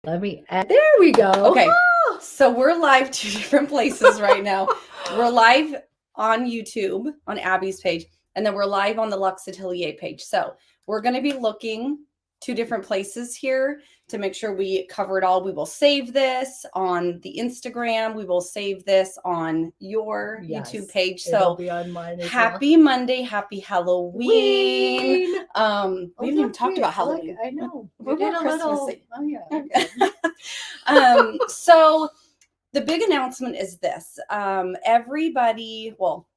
There we go. Okay. So we're live 2 different places right now. We're live on YouTube on Abby's page, and then we're live on the Luxe Atelier page. So we're going to be looking 2 different places here to make sure we cover it all. We will save this on the Instagram. We will save this on your YouTube page. So be on mine as happy Monday, happy Halloween. We haven't even talked about Halloween. I know. We're did more a little. Christmassy. Oh yeah. So the big announcement is this. Everybody, well,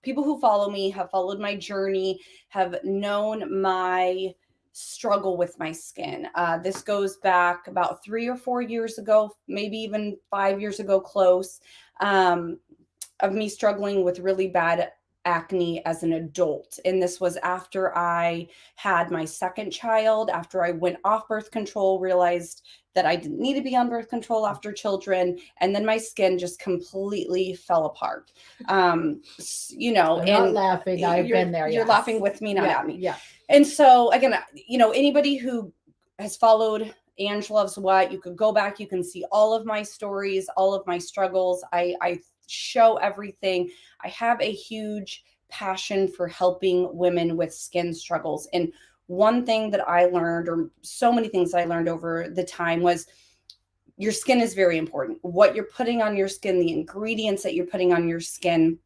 people who follow me have followed my journey, have known my struggle with my skin. This goes back about 3 or 4 years ago, maybe even 5 years ago, close, of me struggling with really bad acne as an adult. And this was after I had my second child, after I went off birth control, realized that I didn't need to be on birth control after children. And then my skin just completely fell apart. I'm not laughing. I've been there. You're laughing with me, not at me. Yeah. And so again, anybody who has followed Ange Loves What, you could go back, you can see all of my stories, all of my struggles. I show everything. I have a huge passion for helping women with skin struggles. And one thing that I learned, or so many things I learned over the time, was your skin is very important. What you're putting on your skin, the ingredients that you're putting on your skin,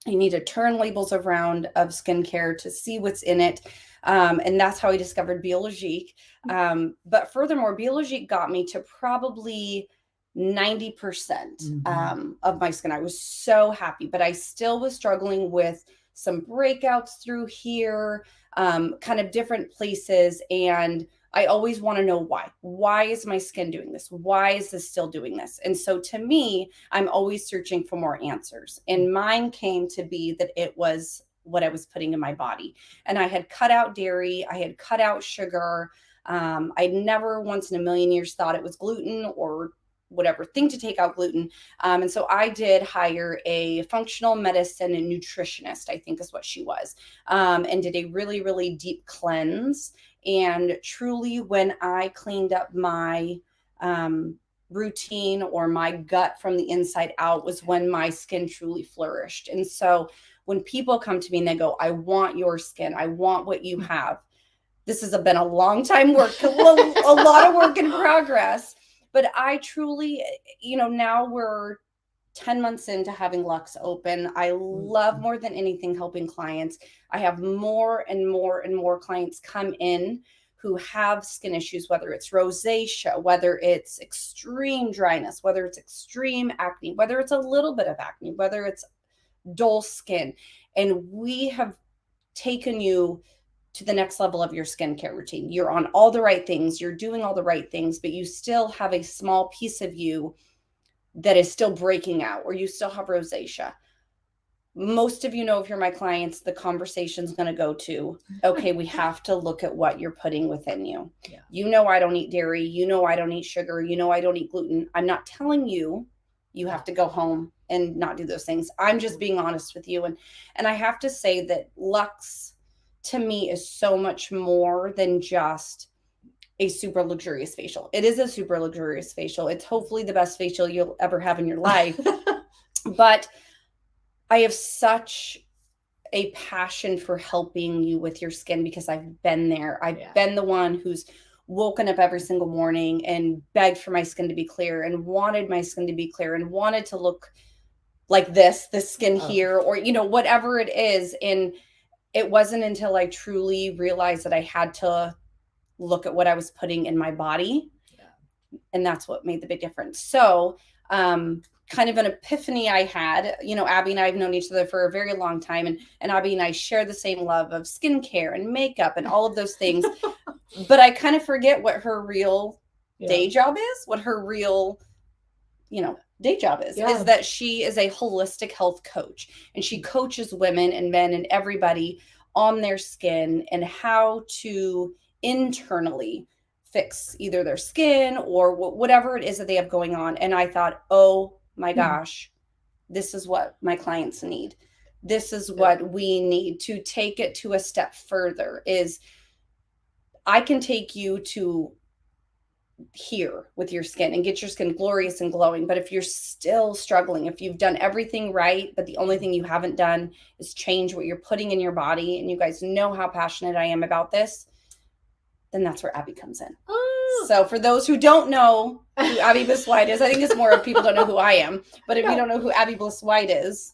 you need to turn labels around of skincare to see what's in it. And that's how I discovered Biologique. But furthermore, Biologique got me to probably 90% of my skin. I was so happy, but I still was struggling with some breakouts through here, kind of different places. And I always want to know why. Why is my skin doing this? Why is this still doing this? And so to me, I'm always searching for more answers. And mine came to be that it was what I was putting in my body. And I had cut out dairy. I had cut out sugar. I'd never once in a million years thought it was gluten or whatever thing to take out gluten. And so I did hire a functional medicine and nutritionist, I think is what she was, and did a really, really deep cleanse. And truly, when I cleaned up my routine or my gut from the inside out, was when my skin truly flourished. And so when people come to me and they go, I want your skin, I want what you have. This has been a long time work, a lot of work in progress. But I truly, now we're 10 months into having Luxe open. I love more than anything helping clients. I have more and more and more clients come in who have skin issues, whether it's rosacea, whether it's extreme dryness, whether it's extreme acne, whether it's a little bit of acne, whether it's dull skin. And we have taken you to the next level of your skincare routine. You're on all the right things, you're doing all the right things, but you still have a small piece of you that is still breaking out, or you still have rosacea. Most of if you're my clients, the conversation's going to go to, okay, we have to look at what you're putting within you. Yeah. I don't eat dairy. I don't eat sugar. I don't eat gluten. I'm not telling you have to go home and not do those things. I'm just being honest with you. And I have to say that Luxe, to me, is so much more than just a super luxurious facial. It is a super luxurious facial. It's hopefully the best facial you'll ever have in your life. But I have such a passion for helping you with your skin because I've been there. I've been the one who's woken up every single morning and begged for my skin to be clear and wanted my skin to be clear and wanted to look like this skin here, or, whatever it is. And it wasn't until I truly realized that I had to look at what I was putting in my body. Yeah. And that's what made the big difference. So, kind of an epiphany I had, Abby and I have known each other for a very long time. And Abby and I share the same love of skincare and makeup and all of those things. But I kind of forget what her real day job is, what her real, day job is that she is a holistic health coach, and she coaches women and men and everybody on their skin and how to internally fix either their skin or whatever it is that they have going on. And I thought, oh my gosh, this is what my clients need. This is what we need to take it to a step further. Is I can take you to here with your skin and get your skin glorious and glowing. But if you're still struggling, if you've done everything right, but the only thing you haven't done is change what you're putting in your body, and you guys know how passionate I am about this, then that's where Abby comes in. Oh. So for those who don't know who Abby Bliss White is, I think it's more of people don't know who I am. But if you don't know who Abby Bliss White is.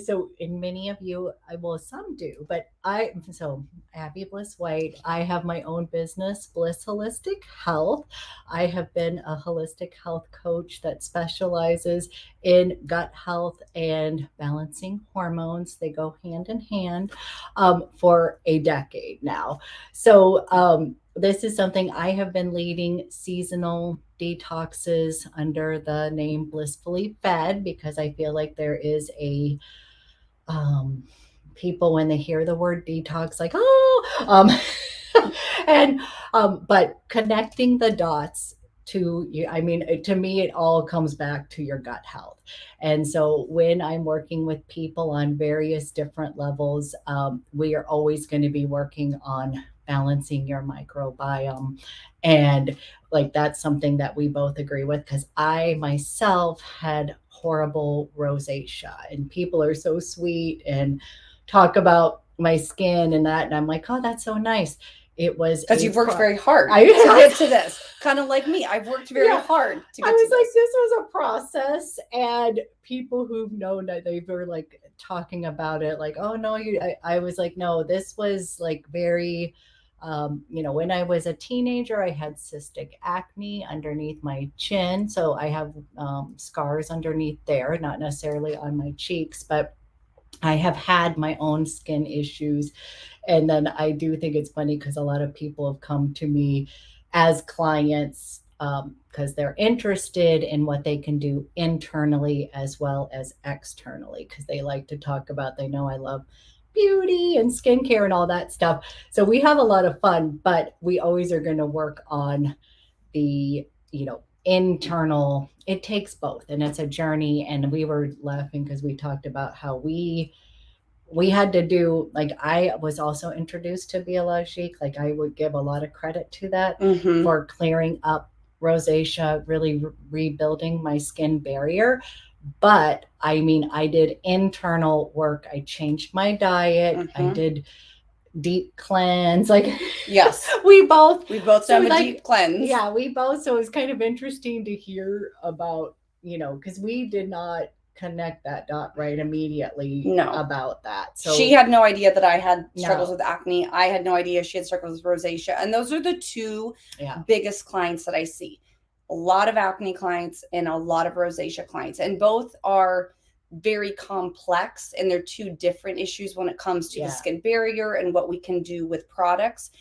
So in many of you, well, some do, but Abby Bliss White, I have my own business, Bliss Holistic Health. I have been a holistic health coach that specializes in gut health and balancing hormones. They go hand in hand for a decade now. So this is something I have been leading seasonal detoxes under the name Blissfully Fed, because I feel like there is a people, when they hear the word detox, like, but connecting the dots to you, I mean, to me, it all comes back to your gut health. And so when I'm working with people on various different levels, we are always going to be working on balancing your microbiome. And like, that's something that we both agree with, because I myself had horrible rosacea, and people are so sweet and talk about my skin and that, and I'm like, oh, that's so nice. It was because you've worked very hard to get to this. Kind of like me, I've worked very hard to get to this. I was like, this was a process, and people who've known that, they were like talking about it, like, oh no, I was like, no, this was like very. When I was a teenager, I had cystic acne underneath my chin. So I have scars underneath there, not necessarily on my cheeks, but I have had my own skin issues. And then I do think it's funny because a lot of people have come to me as clients because they're interested in what they can do internally as well as externally, because they like to talk about, they know I love beauty and skincare and all that stuff. So we have a lot of fun, but we always are going to work on the, internal. It takes both, and it's a journey. And we were laughing because we talked about how we had to do, like, I was also introduced to Biologique. Like, I would give a lot of credit to that for clearing up rosacea, really rebuilding my skin barrier. But I mean, I did internal work. I changed my diet. I did deep cleanse. Like, yes, we both done a deep cleanse. Yeah, we both. So it's kind of interesting to hear about, because we did not connect that dot right immediately about that. So she had no idea that I had struggles with acne. I had no idea she had struggles with rosacea. And those are the two biggest clients that I see. A lot of acne clients and a lot of rosacea clients. And both are very complex, and they're two different issues when it comes to the skin barrier and what we can do with products.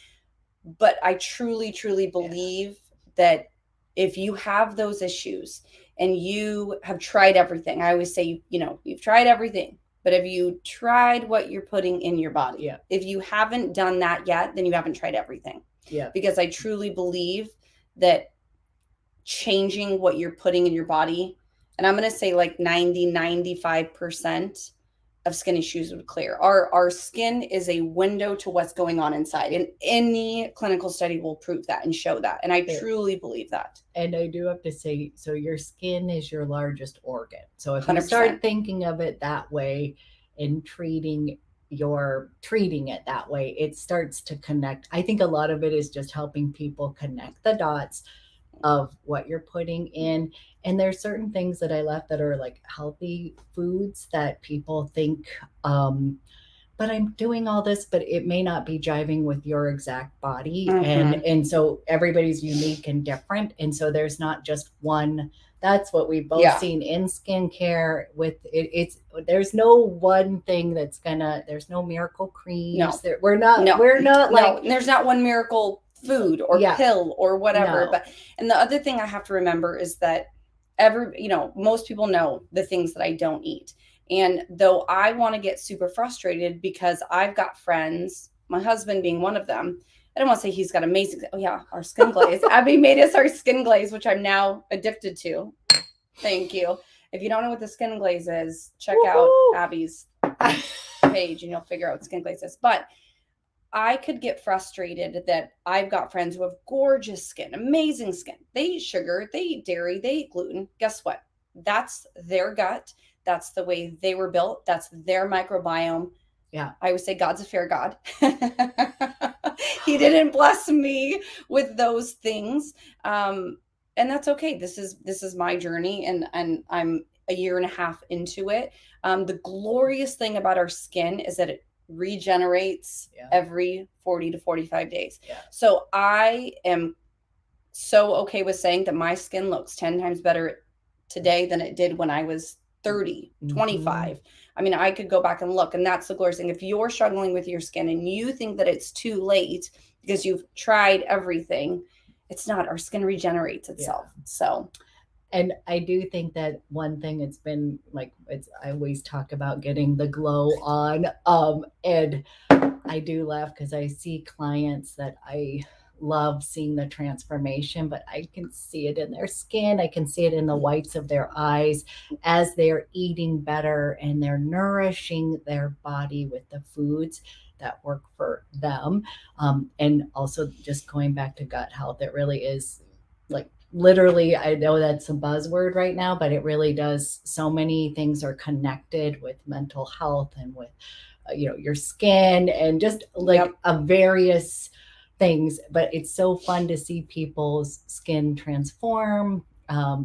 But I truly, truly believe that if you have those issues and you have tried everything, I always say, you've tried everything, but have you tried what you're putting in your body? Yeah. If you haven't done that yet, then you haven't tried everything. Yeah. Because I truly believe that changing what you're putting in your body, and I'm going to say like 90-95% of skin issues would clear. Our skin is a window to what's going on inside, and any clinical study will prove that and show that. And I truly believe that. And I do have to say, so your skin is your largest organ. So if 100%. you start thinking of it that way and treating it that way, it starts to connect. I think a lot of it is just helping people connect the dots of what you're putting in. And there's certain things that I left that are like healthy foods that people think, but I'm doing all this, but it may not be jiving with your exact body. And so everybody's unique and different. And so there's not just one. That's what we've both seen in skincare with it. There's no one thing there's no miracle creams. No. We're not like, there's not one miracle food or pill or whatever. But and the other thing I have to remember is that most people know the things that I don't eat. And though I want to get super frustrated because I've got friends, my husband being one of them, I don't want to say he's got amazing. Oh yeah, our skin glaze. Abby made us our skin glaze, which I'm now addicted to. Thank you. If you don't know what the skin glaze is, check out Abby's page and you'll figure out what skin glaze is. But I could get frustrated that I've got friends who have gorgeous skin, amazing skin. They eat sugar, they eat dairy, they eat gluten. Guess what? That's their gut. That's the way they were built. That's their microbiome. Yeah. I would say God's a fair God. He didn't bless me with those things. And that's okay. This is my journey, and I'm a year and a half into it. The glorious thing about our skin is that it regenerates every 40 to 45 days. Yeah. So I am so okay with saying that my skin looks 10 times better today than it did when I was 30, 25. I mean, I could go back and look, and that's the glorious thing. If you're struggling with your skin and you think that it's too late because you've tried everything, it's not. Our skin regenerates itself. So, and I do think that one thing, it's been like, I always talk about getting the glow on. And I do laugh because I see clients that I love seeing the transformation, but I can see it in their skin. I can see it in the whites of their eyes as they're eating better and they're nourishing their body with the foods that work for them. And also just going back to gut health, it really is like, literally, I know that's a buzzword right now, but it really does. So many things are connected with mental health and with, your skin and just like a various things. But it's so fun to see people's skin transform,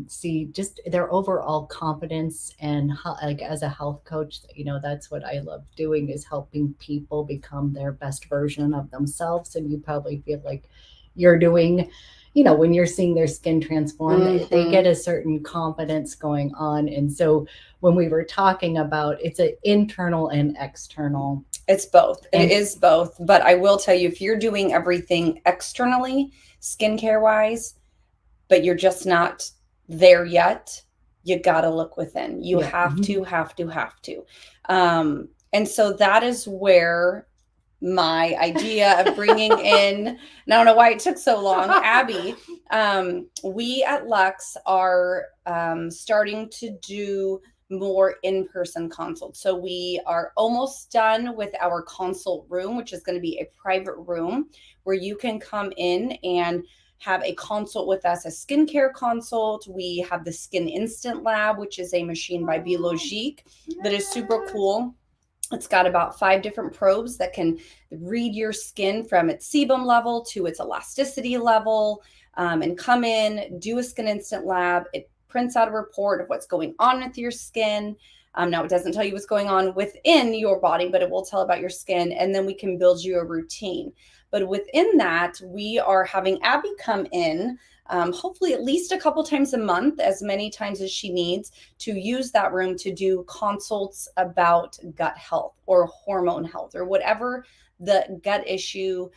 see just their overall confidence, and like as a health coach, that's what I love doing, is helping people become their best version of themselves. And you probably feel like you're doing, when you're seeing their skin transform, they get a certain confidence going on. And so when we were talking about, it's an internal and external. It's both. It is both. But I will tell you, if you're doing everything externally, skincare wise, but you're just not there yet, you got to look within. You have to. And so that is where my idea of bringing in, and I don't know why it took so long, Abby. We at Luxe are starting to do more in-person consults. So we are almost done with our consult room, which is going to be a private room where you can come in and have a consult with us, a skincare consult. We have the Skin Instant Lab, which is a machine by Biologique that is super cool. It's got about 5 different probes that can read your skin from its sebum level to its elasticity level, and come in, do a Skin Instant Lab. It prints out a report of what's going on with your skin. Now, it doesn't tell you what's going on within your body, but it will tell about your skin, and then we can build you a routine. But within that, we are having Abby come in, hopefully at least a couple times a month, as many times as she needs, to use that room to do consults about gut health or hormone health or whatever the gut issue,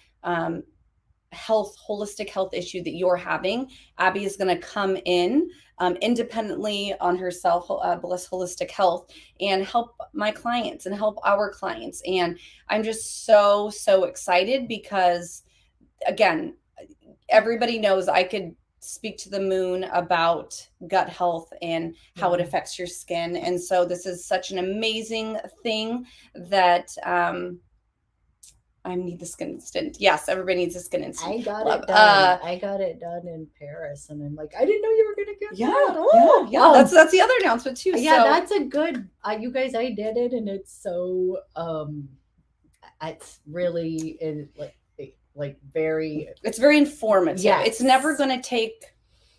holistic health issue that you're having. Abby is going to come in independently on herself, Bliss Holistic Health, and help my clients and help our clients. And I'm just so excited because, again, everybody knows I could speak to the moon about gut health and how it affects your skin. And so this is such an amazing thing that I need the Skin Instant. Yes, everybody needs a Skin Instant. I got it done. I got it done in Paris, and I'm like, I didn't know you were gonna get that. Yeah. That's the other announcement too. Yeah, so that's a good. You guys, I did it, and it's so. It's really very. It's very informative. Yeah, it's never going to take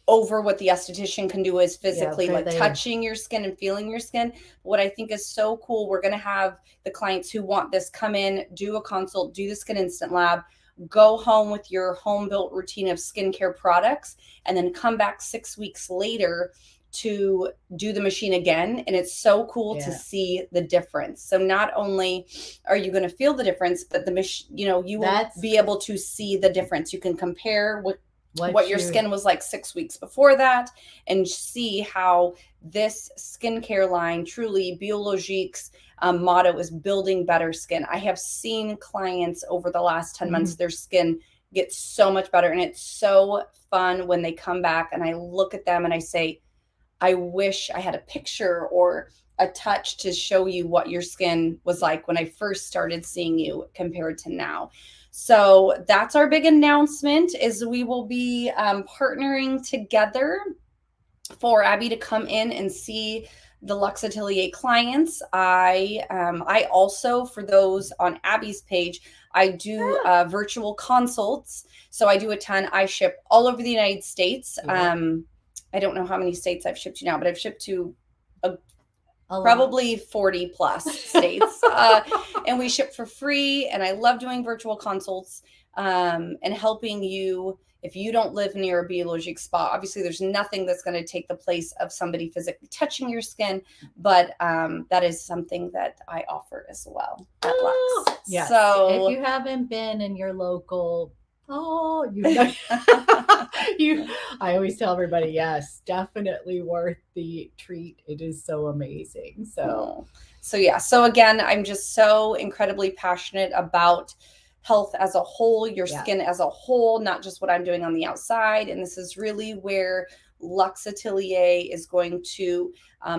over what the esthetician can do is physically, touching your skin and feeling your skin. What I think is so cool, we're going to have the clients who want this come in, do a consult, do the Skin Instant Lab, go home with your home built routine of skincare products, and then come back 6 weeks later to do the machine again. And it's so cool to see the difference. So not only are you going to feel the difference, but the machine, you will be able to see the difference. You can compare what your skin was like 6 weeks before that, and see how this skincare line, truly Biologique's motto is building better skin. I have seen clients over the last 10 months, their skin get so much better. And it's so fun when they come back and I look at them and I say, I wish I had a picture or a touch to show you what your skin was like when I first started seeing you compared to now. So that's our big announcement, is we will be partnering together for Abby to come in and see the Luxe Atelier clients. I also, for those on Abby's page, I do virtual consults. So I do a ton. I ship all over the United States. I don't know how many states I've shipped to now, but I've shipped to probably 40 plus states. And we ship for free. And I love doing virtual consults and helping you. If you don't live near a biologic spa, obviously there's nothing that's going to take the place of somebody physically touching your skin, but that is something that I offer as well at Luxe. Yes. So if you haven't been in your local, I always tell everybody, yes, definitely worth the treat. It is so amazing. So yeah. So again, I'm just so incredibly passionate about health as a whole, your skin as a whole, not just what I'm doing on the outside. And this is really where Luxe Atelier is going to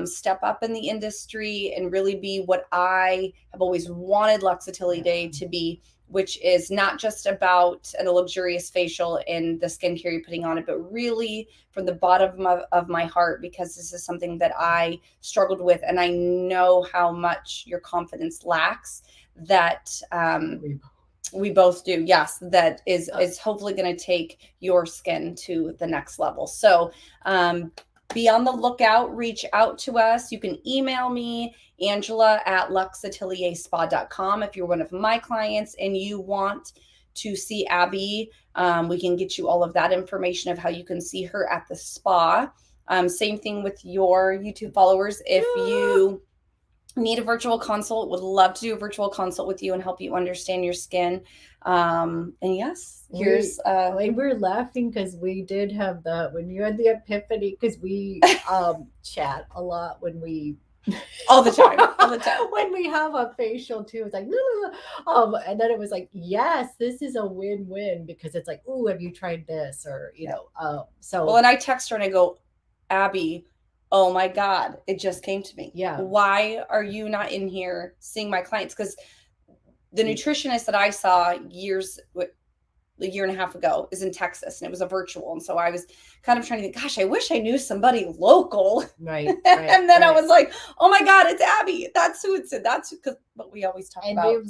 step up in the industry and really be what I have always wanted Luxe Atelier to be, which is not just about a luxurious facial and the skincare you're putting on it, but really from the bottom of my heart, because this is something that I struggled with. And I know how much your confidence lacks, that we both do. Yes, that is hopefully going to take your skin to the next level. So be on the lookout, reach out to us. You can email me, Angela@luxeatelierspa.com. If you're one of my clients and you want to see Abby, we can get you all of that information of how you can see her at the spa. Same thing with your YouTube followers. If you need a virtual consult, would love to do a virtual consult with you and help you understand your skin. And yes, here's we were laughing because we did have that when you had the epiphany, because we chat a lot when we all the time when we have a facial too. It's like and then it was like, yes, this is a win-win, because it's like, oh, have you tried this, or so well, and I text her and I go, Abby, oh my God, it just came to me. Yeah. Why are you not in here seeing my clients? Because the nutritionist that I saw a year and a half ago is in Texas, and it was a virtual. And so I was kind of trying to think, gosh, I wish I knew somebody local. Right. And then I was like, oh my God, it's Abby. That's who it's in. That's because what we always talk about. And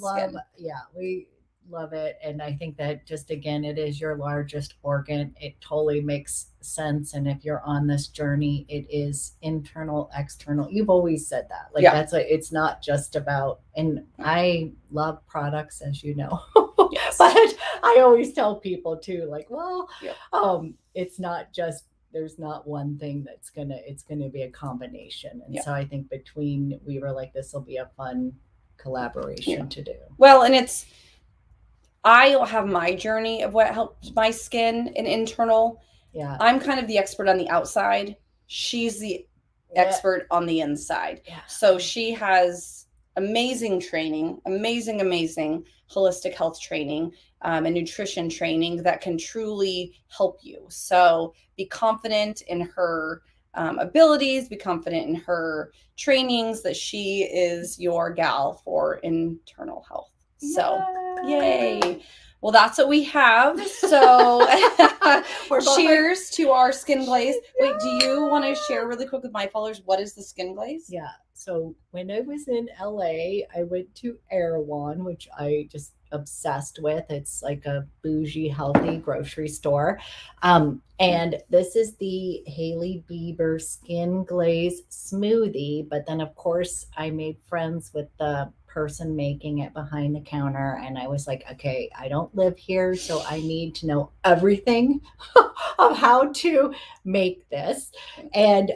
we love it. And I think that just, again, it is your largest organ. It totally makes sense. And if you're on this journey, it is internal, external. You've always said that. Like, that's what it's not just about. And I love products, as you know. Yes. But I always tell people too, like, well, it's not just, there's not one thing it's gonna be a combination. And so I think we were like, this will be a fun collaboration to do. Well, and I have my journey of what helped my skin and internal. Yeah. I'm kind of the expert on the outside. She's the expert on the inside. Yeah. So she has amazing training, amazing holistic health training, and nutrition training that can truly help you. So be confident in her abilities, be confident in her trainings, that she is your gal for internal health. So yay. Well, that's what we have. So cheers to our skin glaze. Wait, do you want to share really quick with my followers, what is the skin glaze? Yeah. So when I was in LA, I went to Erewhon, which I just obsessed with. It's like a bougie, healthy grocery store. And this is the Hailey Bieber skin glaze smoothie. But then, of course, I made friends with the person making it behind the counter, and I was like, okay, I don't live here, so I need to know everything of how to make this. And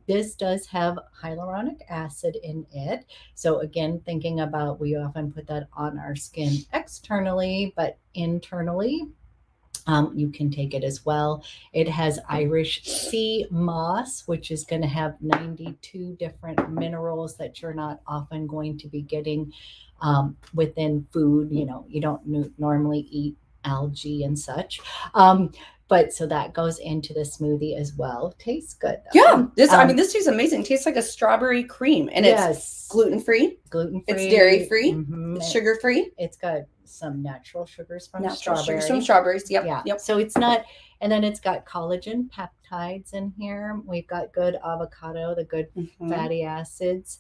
this does have hyaluronic acid in it. So again, thinking about, we often put that on our skin externally, but internally you can take it as well. It has Irish sea moss, which is going to have 92 different minerals that you're not often going to be getting within food. You don't normally eat algae and such. But so that goes into the smoothie as well. Tastes good though. Yeah, this tastes amazing. Tastes like a strawberry cream, and it's yes, gluten-free, gluten-free. it's dairy-free, Mhm. it's sugar-free. It's got some natural sugars from Natural strawberry. sugars from strawberries. Yep. Yeah. Yep. So it's not, and then it's got collagen peptides in here. We've got good avocado, the good Mhm. fatty acids,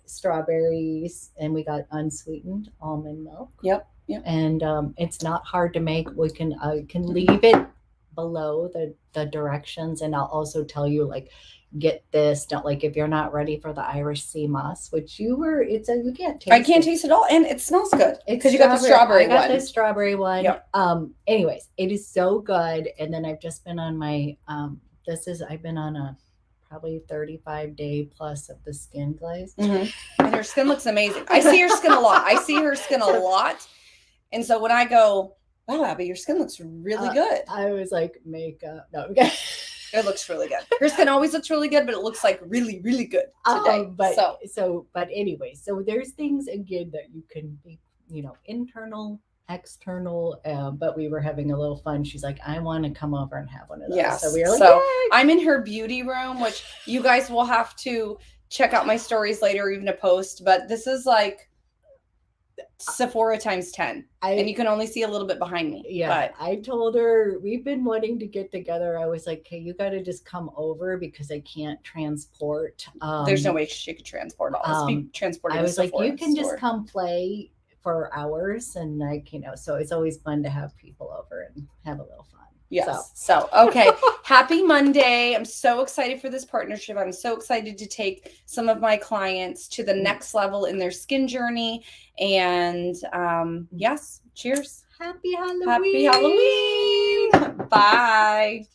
strawberries, and we got unsweetened almond milk. Yep. Yep. And it's not hard to make. We can leave it below the directions, and I'll also tell you like get this. Don't like if you're not ready for the Irish sea moss, which you were. You can't taste. I can't taste it all, and it smells good It's because you got the strawberry I got one. the strawberry one. Yep. Anyways, it is so good. And then I've just been on my I've been on a probably 35-day plus of the skin glaze. And your skin looks amazing. I see your skin a lot. I see her skin a lot. And so when I go, wow, Abby, your skin looks really good. I was like, makeup. No, it looks really good. Her skin always looks really good, but it looks like really, really good today. But anyway, so there's things again that you can be, internal, external. But we were having a little fun. She's like, I want to come over and have one of those. Yes. So we were like, so yay! I'm in her beauty room, which you guys will have to check out my stories later, or even a post. But this is like Sephora times 10, and you can only see a little bit behind me. Yeah, but I told her we've been wanting to get together. I was like, hey, you got to just come over because I can't transport. There's no way she could transport all this. Be transported. I was like, you can store. just come play for hours, and like so it's always fun to have people over and have a little fun. Yes. So okay. Happy Monday. I'm so excited for this partnership. I'm so excited to take some of my clients to the next level in their skin journey. And yes, cheers. Happy Halloween. Happy Halloween. Bye.